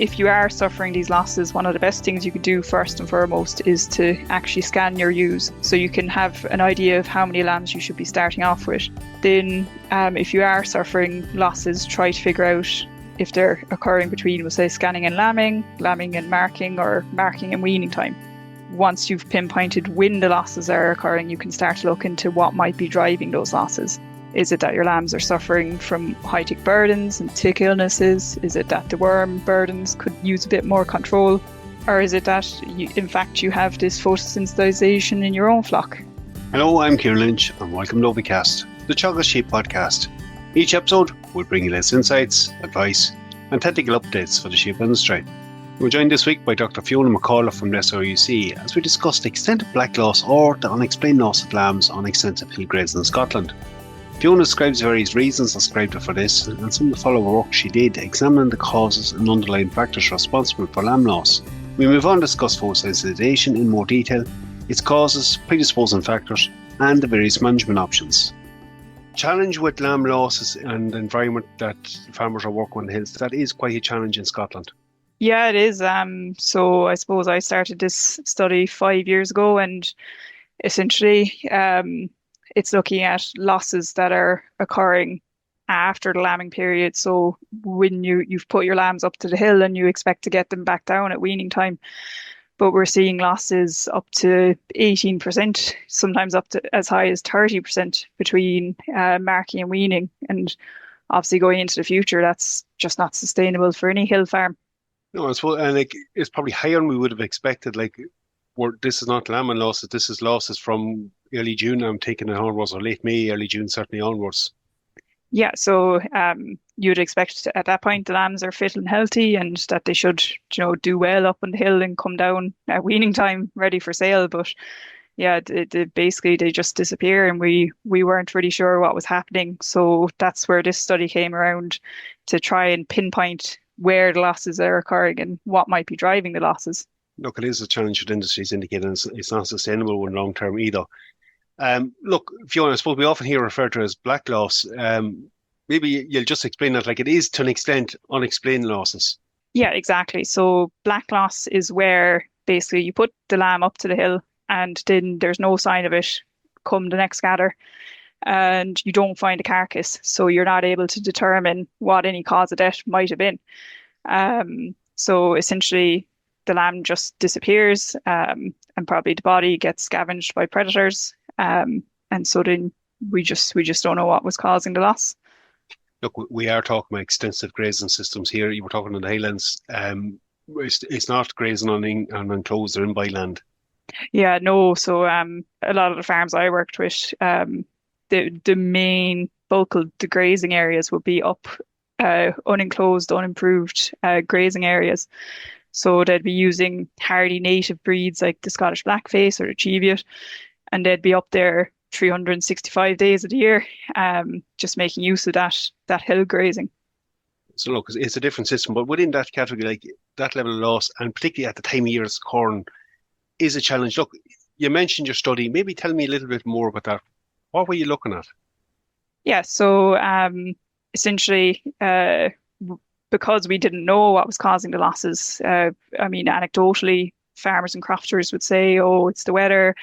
if you are suffering these losses, one of the best things you could do first and foremost is to actually scan your ewes, so you can have an idea of how many lambs you should be starting off with. Then if you are suffering losses, try to figure out if they're occurring between, we'll say, scanning and lambing and marking, or marking and weaning time. Once you've pinpointed when the losses are occurring, you can start to look into what might be driving those losses. Is it that your lambs are suffering from high tick burdens and tick illnesses? Is it that the worm burdens could use a bit more control? Or is it that, in fact, you have this photosensitisation in your own flock? Hello, I'm Kieran Lynch and welcome to OviCast, the Teagasc Sheep podcast. Each episode will bring you latest insights, advice and technical updates for the sheep industry. We're joined this week by Dr. Fiona McAuliffe from the SRUC as we discuss the extent of black loss, or the unexplained loss of lambs on extensive hill grazing in Scotland. Fiona describes various reasons ascribed for this, and some of the follow-up work she did examining the causes and underlying factors responsible for lamb loss. We move on to discuss photosensitisation in more detail, its causes, predisposing factors and the various management options. Challenge with lamb losses and the environment that farmers are working on the hills, that is quite a challenge in Scotland. Yeah, it is. So I suppose I started this study 5 years ago, and essentially it's looking at losses that are occurring after the lambing period. So when you've put your lambs up to the hill and you expect to get them back down at weaning time, but we're seeing losses up to 18%, sometimes up to as high as 30% between marking and weaning. And obviously going into the future, that's just not sustainable for any hill farm. No, I suppose, and it's probably higher than we would have expected. This is not lambing losses, this is losses from early June, I'm taking it onwards, or late May, early June, certainly onwards. Yeah, so you'd expect at that point the lambs are fit and healthy and that they should, do well up on the hill and come down at weaning time ready for sale. But yeah, basically they just disappear, and we weren't really sure what was happening. So that's where this study came around, to try and pinpoint where the losses are occurring and what might be driving the losses. Look, it is a challenge for the industry, as indicated, and it's not sustainable in long term either. Look, Fiona, I suppose we often hear referred to as black loss. Maybe you'll just explain that, like it is to an extent unexplained losses. Yeah, exactly. So black loss is where basically you put the lamb up to the hill and then there's no sign of it come the next scatter, and you don't find a carcass. So you're not able to determine what any cause of death might have been. So essentially the lamb just disappears, and probably the body gets scavenged by predators. And so then we just don't know what was causing the loss. Look, we are talking about extensive grazing systems here. You were talking on the highlands. It's not grazing on enclosed or in byland. Yeah, no. So a lot of the farms I worked with, the main bulk of the grazing areas would be up unenclosed, unimproved grazing areas. So they'd be using hardy native breeds like the Scottish Blackface or the Cheviot, and they'd be up there 365 days of the year, just making use of that hill grazing. So look, it's a different system, but within that category, like that level of loss, and particularly at the time of year it's corn, is a challenge. Look, you mentioned your study. Maybe tell me a little bit more about that. What were you looking at? Yeah, so essentially, because we didn't know what was causing the losses, anecdotally, farmers and crofters would say, oh, it's the weather,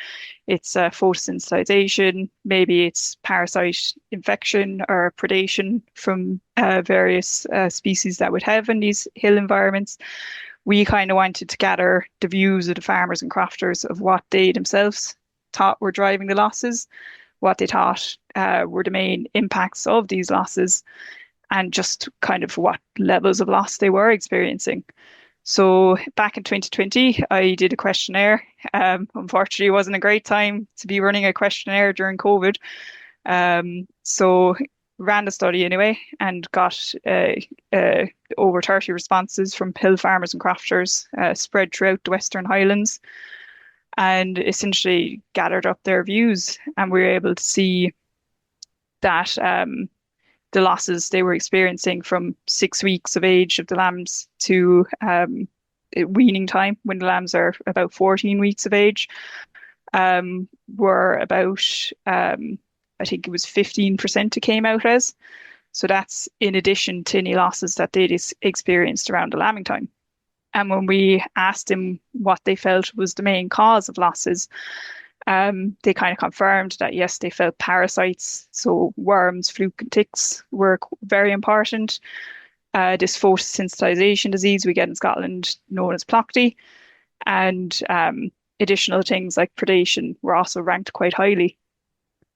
it's photosensitization, maybe it's parasite infection or predation from various species that would have in these hill environments. We kind of wanted to gather the views of the farmers and crofters of what they themselves thought were driving the losses, what they thought were the main impacts of these losses, and just kind of what levels of loss they were experiencing. So back in 2020, I did a questionnaire. Unfortunately, it wasn't a great time to be running a questionnaire during COVID. So ran the study anyway and got over 30 responses from hill farmers and crofters spread throughout the Western Highlands, and essentially gathered up their views. And we were able to see that the losses they were experiencing from 6 weeks of age of the lambs to weaning time, when the lambs are about 14 weeks of age, were about, I think it was 15% it came out as. So that's in addition to any losses that they'd experienced around the lambing time. And when we asked them what they felt was the main cause of losses, they kind of confirmed that yes, they felt parasites, so worms, fluke, and ticks were very important. This photosensitization disease we get in Scotland, known as Plochty, and additional things like predation were also ranked quite highly.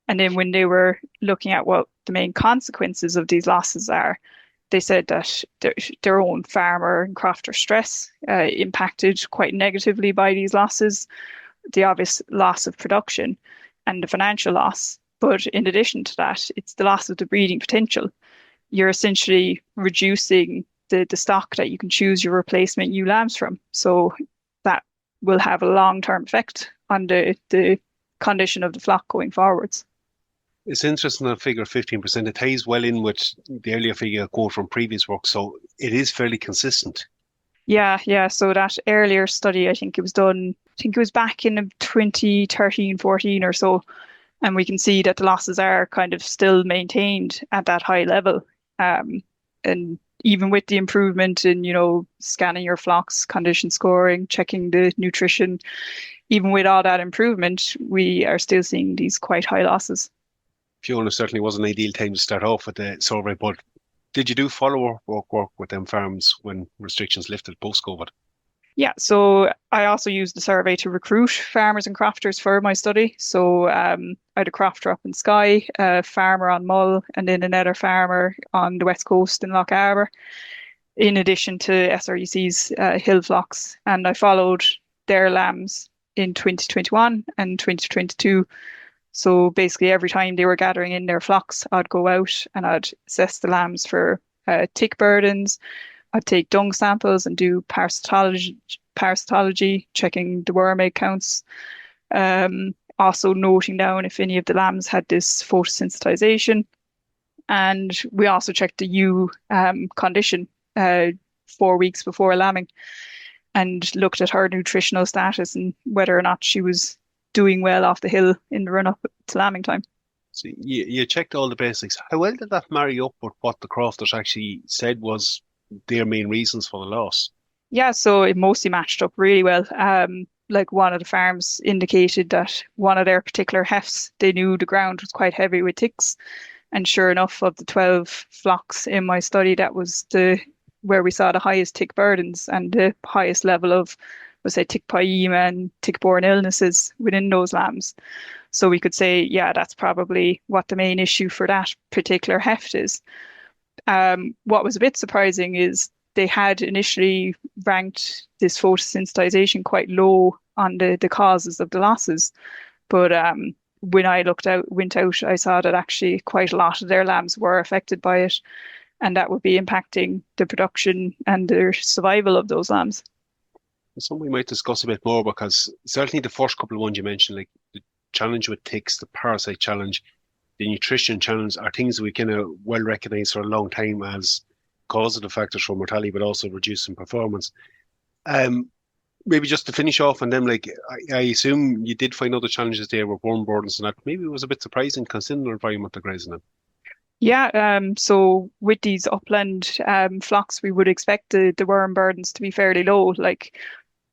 And then when they were looking at what the main consequences of these losses are, they said that their own farmer and crofter stress impacted quite negatively by these losses, the obvious loss of production and the financial loss. But in addition to that, it's the loss of the breeding potential. You're essentially reducing the stock that you can choose your replacement ewe lambs from. So that will have a long-term effect on the condition of the flock going forwards. It's interesting that figure 15%. It ties well in with the earlier figure quote from previous work, so it is fairly consistent. Yeah. So that earlier study, I think it was back in 2013, 14 or so, and we can see that the losses are kind of still maintained at that high level. And even with the improvement in, scanning your flocks, condition scoring, checking the nutrition, even with all that improvement, we are still seeing these quite high losses. Fiona, certainly was an ideal time to start off with the survey, but did you do follow-up work with them farms when restrictions lifted post-COVID? Yeah, so I also used the survey to recruit farmers and crofters for my study. So I had a crofter up in Skye, a farmer on Mull, and then another farmer on the west coast in Loch Arbor, in addition to SRUC's hill flocks. And I followed their lambs in 2021 and 2022. So basically every time they were gathering in their flocks, I'd go out and I'd assess the lambs for tick burdens. I'd take dung samples and do parasitology, checking the worm egg counts. Also noting down if any of the lambs had this photosensitization. And we also checked the ewe condition 4 weeks before lambing and looked at her nutritional status and whether or not she was doing well off the hill in the run-up to lambing time. So you checked all the basics. How well did that marry up with what the crofters actually said was their main reasons for the loss? Yeah, so it mostly matched up really well. Like one of the farms indicated that one of their particular hefts, they knew the ground was quite heavy with ticks. And sure enough, of the 12 flocks in my study, that was where we saw the highest tick burdens and the highest level of, let's say, tick pyema and tick-borne illnesses within those lambs. So we could say, yeah, that's probably what the main issue for that particular heft is. What was a bit surprising is they had initially ranked this photosensitization quite low on the causes of the losses. But when I went out, I saw that actually quite a lot of their lambs were affected by it. And that would be impacting the production and the survival of those lambs. Something we might discuss a bit more, because certainly the first couple of ones you mentioned, like the challenge with ticks, the parasite challenge, the nutrition challenge, are things we kind of well recognized for a long time as causative factors for mortality, but also reducing performance. Maybe just to finish off on them, like I assume you did find other challenges there with worm burdens and that. Maybe it was a bit surprising considering the environment they're grazing in. Yeah, so with these upland flocks, we would expect the worm burdens to be fairly low. Like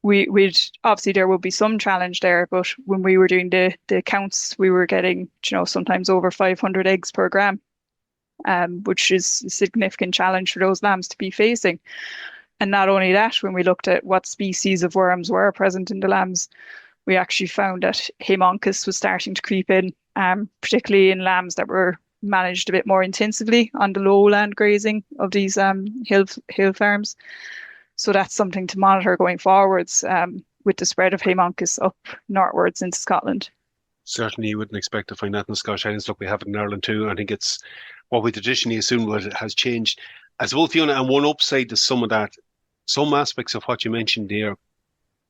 we'd obviously there will be some challenge there, but when we were doing the counts, we were getting, sometimes over 500 eggs per gram, which is a significant challenge for those lambs to be facing. And not only that, when we looked at what species of worms were present in the lambs, we actually found that Haemonchus was starting to creep in, particularly in lambs that were managed a bit more intensively on the lowland grazing of these hill farms. So that's something to monitor going forwards with the spread of Haemonchus up northwards into Scotland. Certainly you wouldn't expect to find that in the Scottish Highlands. Look, we have it in Ireland too. I think it's what we traditionally assumed has changed. I suppose, Fiona, and one upside to some of that, some aspects of what you mentioned there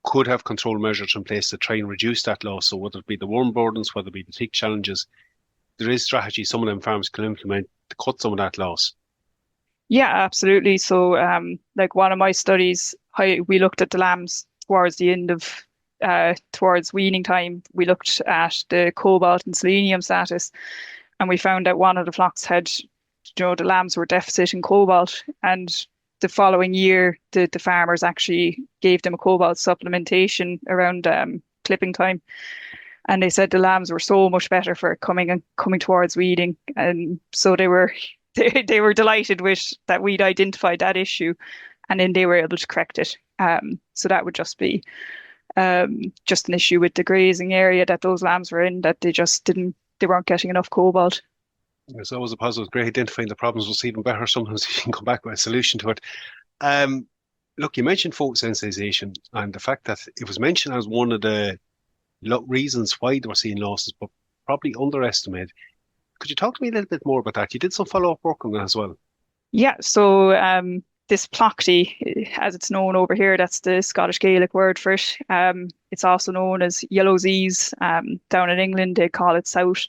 could have control measures in place to try and reduce that loss. So whether it be the worm burdens, whether it be the tick challenges, there is strategy some of them farms can implement to cut some of that loss. Yeah, absolutely. So like one of my studies, we looked at the lambs towards the end of, towards weaning time. We looked at the cobalt and selenium status, and we found that one of the flocks had, the lambs were deficit in cobalt, and the following year, the farmers actually gave them a cobalt supplementation around clipping time. And they said the lambs were so much better for coming towards weeding. And so they were they were delighted with that we'd identified that issue, and then they were able to correct it. So that would just be just an issue with the grazing area that those lambs were in, that they weren't getting enough cobalt. It's always a positive. Great identifying the problems was even better. Sometimes you can come back with a solution to it. Look, you mentioned photosensitization and the fact that it was mentioned as one of the reasons why they were seeing losses, but probably underestimated. Could you talk to me a little bit more about that? You did some follow-up work on that as well. Yeah, so this plochty, as it's known over here, that's the Scottish Gaelic word for it. It's also known as yellow Z's. Down in England, they call it sout.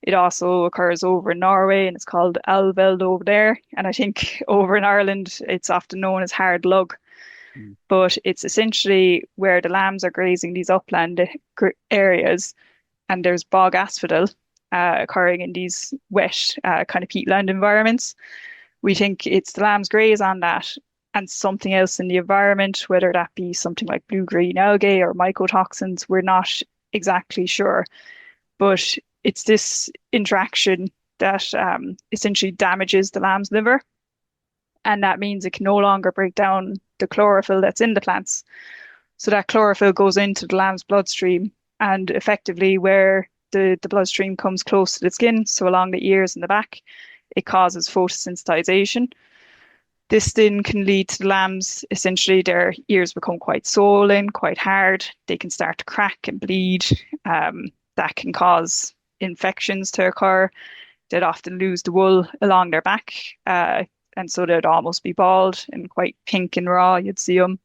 It also occurs over in Norway, and it's called alveld over there. And I think over in Ireland, it's often known as hard lug. But it's essentially where the lambs are grazing these upland areas, and there's bog asphodel occurring in these wet kind of peatland environments. We think it's the lambs graze on that and something else in the environment, whether that be something like blue-green algae or mycotoxins, we're not exactly sure. But it's this interaction that essentially damages the lamb's liver. And that means it can no longer break down the chlorophyll that's in the plants. So that chlorophyll goes into the lamb's bloodstream, and effectively where the bloodstream comes close to the skin, so along the ears and the back, it causes photosensitization. This then can lead to the lambs, essentially their ears become quite swollen, quite hard. They can start to crack and bleed. That can cause infections to occur. They'd often lose the wool along their back. And so they'd almost be bald and quite pink and raw, you'd see them.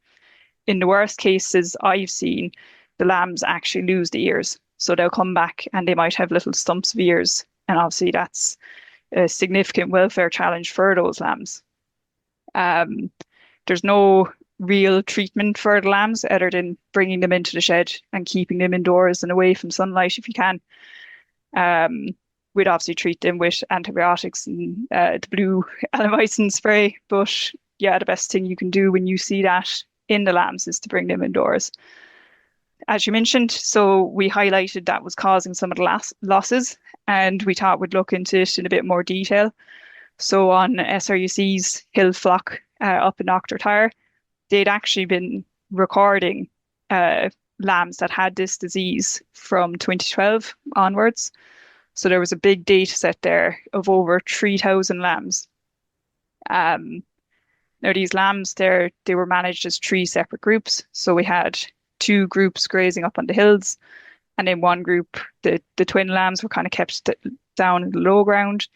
In the worst cases I've seen, the lambs actually lose the ears. So they'll come back and they might have little stumps of ears. And obviously that's a significant welfare challenge for those lambs. There's no real treatment for the lambs other than bringing them into the shed and keeping them indoors and away from sunlight if you can. We'd obviously treat them with antibiotics and the blue Alleamycin spray. But yeah, the best thing you can do when you see that in the lambs is to bring them indoors. As you mentioned, so we highlighted that was causing some of the losses, and we thought we'd look into it in a bit more detail. So on SRUC's hill flock up in Knockturtire, they'd actually been recording lambs that had this disease from 2012 onwards. So there was a big data set there of over 3,000 lambs. Now these lambs, they were managed as 3 separate groups. So we had 2 groups grazing up on the hills, and then one group, the twin lambs, were kind of kept down in the low ground.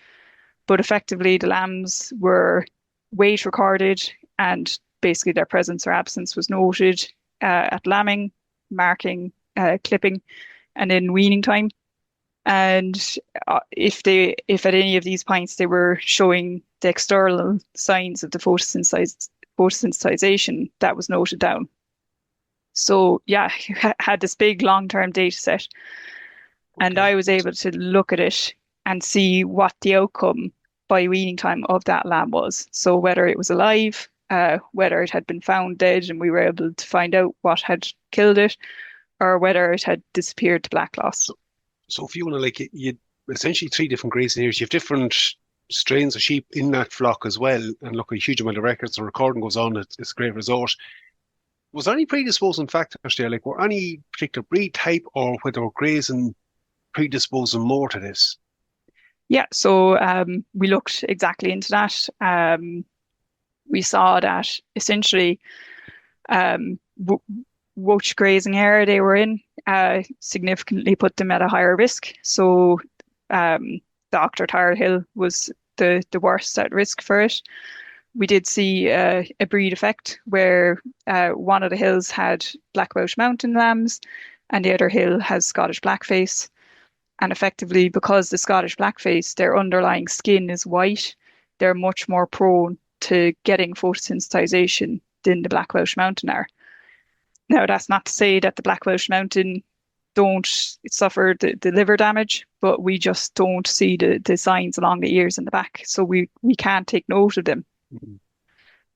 But effectively, the lambs were weight recorded, and basically their presence or absence was noted at lambing, marking, clipping, and then weaning time. And if at any of these points they were showing the external signs of the photosensitization, that was noted down. So yeah, had this big long-term data set, and I was able to look at it and see what the outcome by weaning time of that lamb was. So whether it was alive, whether it had been found dead and we were able to find out what had killed it, or whether it had disappeared to blackloss. So Fiona, like you essentially 3 different grazing areas, you have different strains of sheep in that flock as well, and look, a huge amount of records and recording goes on. It's a great resort. Was there any predisposing factors there? Like, were any particular breed type or whether we're grazing predisposing more to this? Yeah, so we looked exactly into that. We saw that essentially which grazing area they were in significantly put them at a higher risk. So the Knockturtire Hill was the worst at risk for it. We did see a breed effect where one of the hills had Black Welsh Mountain lambs and the other hill has Scottish Blackface. And effectively, because the Scottish Blackface, their underlying skin is white, they're much more prone to getting photosensitization than the Black Welsh Mountain are. Now, that's not to say that the Black Welsh Mountain don't suffer the liver damage, but we just don't see the signs along the ears and the back. So we can't take note of them.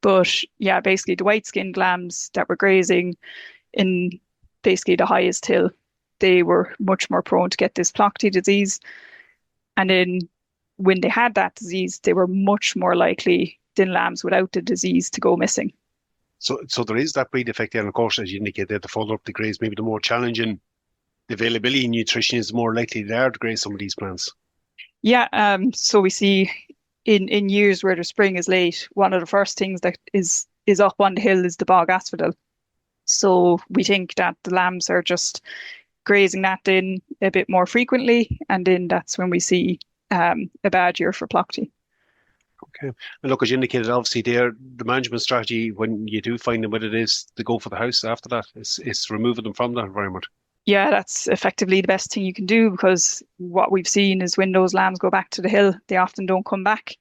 But yeah, basically the white-skinned lambs that were grazing in basically the highest hill, they were much more prone to get this Plachty disease. And then when they had that disease, they were much more likely than lambs without the disease to go missing. So there is that breed effect there, and of course, as you indicated, the further up the graze, maybe the more challenging the availability in nutrition is, more likely they are to graze some of these plants. Yeah, so we see in years where the spring is late, one of the first things that is up on the hill is the bog asphodel. So we think that the lambs are just grazing that in a bit more frequently, and then that's when we see a bad year for Plachty. Okay. And look, as you indicated, obviously there, the management strategy, when you do find them, what it is to go for the house after that, it's removing them from that environment. Yeah, that's effectively the best thing you can do, because what we've seen is when those lambs go back to the hill, they often don't come back.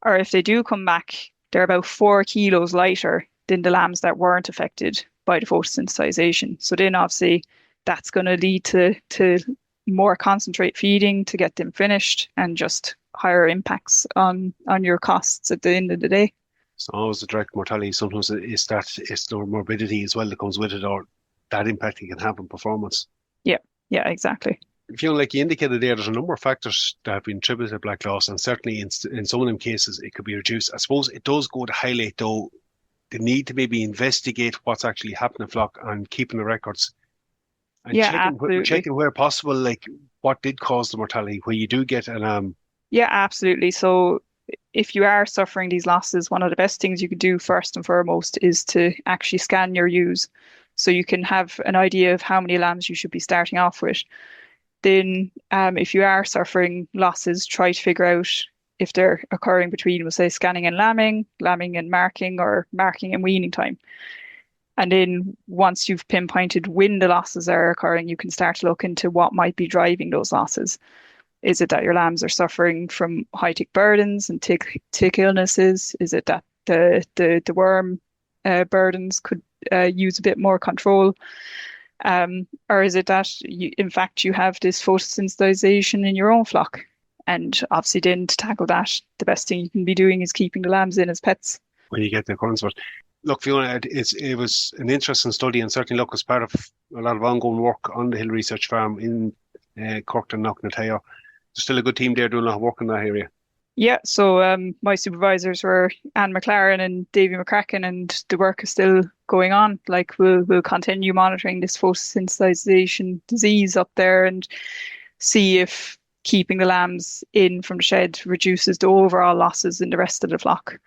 Or if they do come back, they're about 4 kilos lighter than the lambs that weren't affected by the photosensitization. So then obviously that's going to lead to more concentrate feeding to get them finished, and just higher impacts on your costs at the end of the day. So always the direct mortality, sometimes it's the morbidity as well that comes with it, or that impact it can have on performance. Yeah, exactly. Fiona, like you indicated there's a number of factors that have been attributed to black loss, and certainly in some of them cases it could be reduced. I suppose it does go to highlight, though, the need to maybe investigate what's actually happening in flock and keeping the records. And checking where possible, like what did cause the mortality, where you do get an Yeah, absolutely. So if you are suffering these losses, one of the best things you could do first and foremost is to actually scan your ewes, so you can have an idea of how many lambs you should be starting off with. Then if you are suffering losses, try to figure out if they're occurring between, we'll say, scanning and lambing and marking, or marking and weaning time. And then once you've pinpointed when the losses are occurring, you can start to look into what might be driving those losses. Is it that your lambs are suffering from high tick burdens and tick illnesses? Is it that the worm burdens could use a bit more control? Or is it that in fact you have this photosensitization in your own flock? And obviously then to tackle that, the best thing you can be doing is keeping the lambs in as pets. When you get the occurrence. But look, Fiona, it was an interesting study, and certainly look, as part of a lot of ongoing work on the Hill Research Farm in Cork and Knocknatayo. There's still a good team there doing a lot of work in that area. Yeah, so my supervisors were Anne McLaren and Davy McCracken, and the work is still going on. Like we'll continue monitoring this photosensitization disease up there and see if keeping the lambs in from the shed reduces the overall losses in the rest of the flock.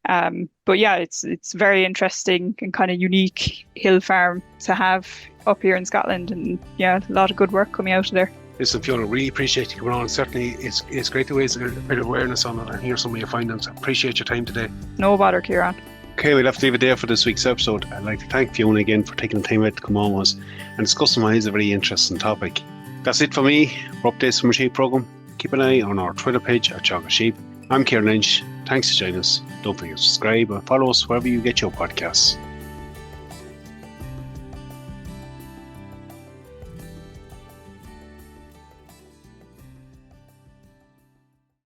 But yeah, it's very interesting and kind of unique hill farm to have up here in Scotland, and yeah, a lot of good work coming out of there. Listen, Fiona, really appreciate you coming on. Certainly, it's great to raise a bit of awareness on it and hear some of your findings. I appreciate your time today. No bother, Kieran. Okay, we'll have to leave it there for this week's episode. I'd like to thank Fiona again for taking the time out to come on with us and discuss what is a very interesting topic. That's it for me. For updates from our sheep programme, keep an eye on our Twitter page at Teagasc Sheep. I'm Kieran Lynch. Thanks for joining us. Don't forget to subscribe and follow us wherever you get your podcasts.